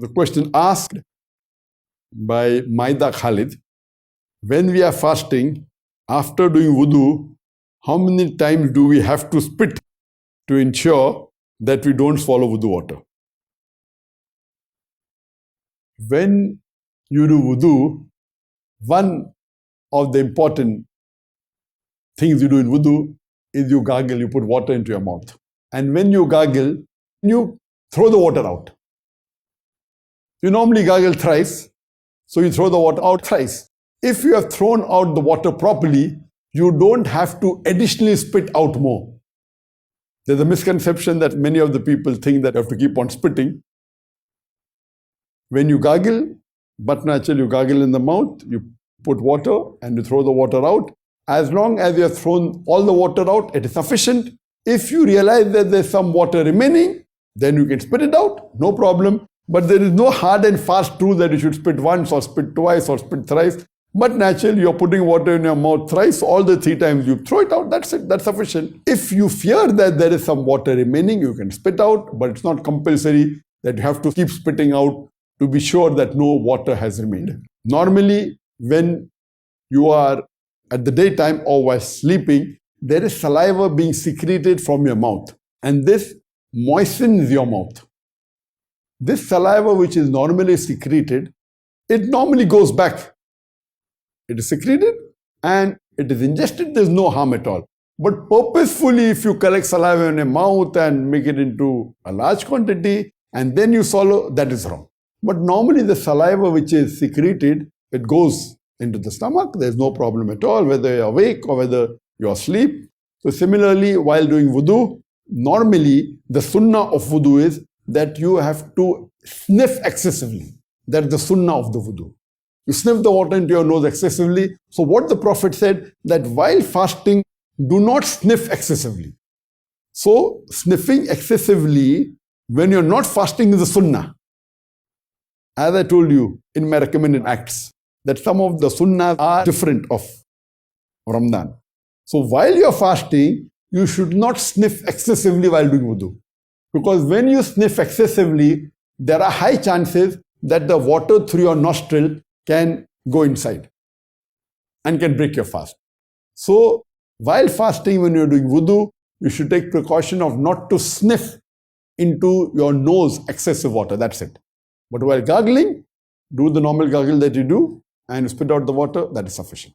The question asked by Maida Khalid, when we are fasting, after doing wudu, how many times do we have to spit to ensure that we don't swallow wudu water? When you do wudu, one of the important things you do in wudu is you gargle, you put water into your mouth. And when you gargle, you throw the water out. You normally gargle thrice, so you throw the water out thrice. If you have thrown out the water properly, you don't have to additionally spit out more. There's a misconception that many of the people think that you have to keep on spitting. When you gargle, but naturally you gargle in the mouth, you put water and you throw the water out. As long as you have thrown all the water out, it is sufficient. If you realize that there's some water remaining, then you can spit it out, no problem. But there is no hard and fast rule that you should spit once or spit twice or spit thrice. But naturally, you're putting water in your mouth thrice, all the 3 times you throw it out, that's it, that's sufficient. If you fear that there is some water remaining, you can spit out, but it's not compulsory that you have to keep spitting out to be sure that no water has remained. Normally, when you are at the daytime or while sleeping, there is saliva being secreted from your mouth, and this moistens your mouth. This saliva, which is normally secreted, it normally goes back. It is secreted and it is ingested, there's no harm at all. But purposefully, if you collect saliva in your mouth and make it into a large quantity and then you swallow, that is wrong. But normally the saliva which is secreted, it goes into the stomach, there's no problem at all, whether you're awake or whether you're asleep. So similarly, while doing wudu, normally the sunnah of wudu is that you have to sniff excessively. That's the sunnah of the wudu. You sniff the water into your nose excessively. So what the Prophet said, that while fasting, do not sniff excessively. So sniffing excessively when you're not fasting is a sunnah. As I told you in my recommended acts, that some of the sunnahs are different of Ramadan. So while you're fasting, you should not sniff excessively while doing wudu. Because when you sniff excessively, there are high chances that the water through your nostril can go inside and can break your fast. So while fasting, when you're doing wudu, you should take precaution of not to sniff into your nose excessive water, that's it. But while gargling, do the normal gargle that you do and spit out the water, that is sufficient.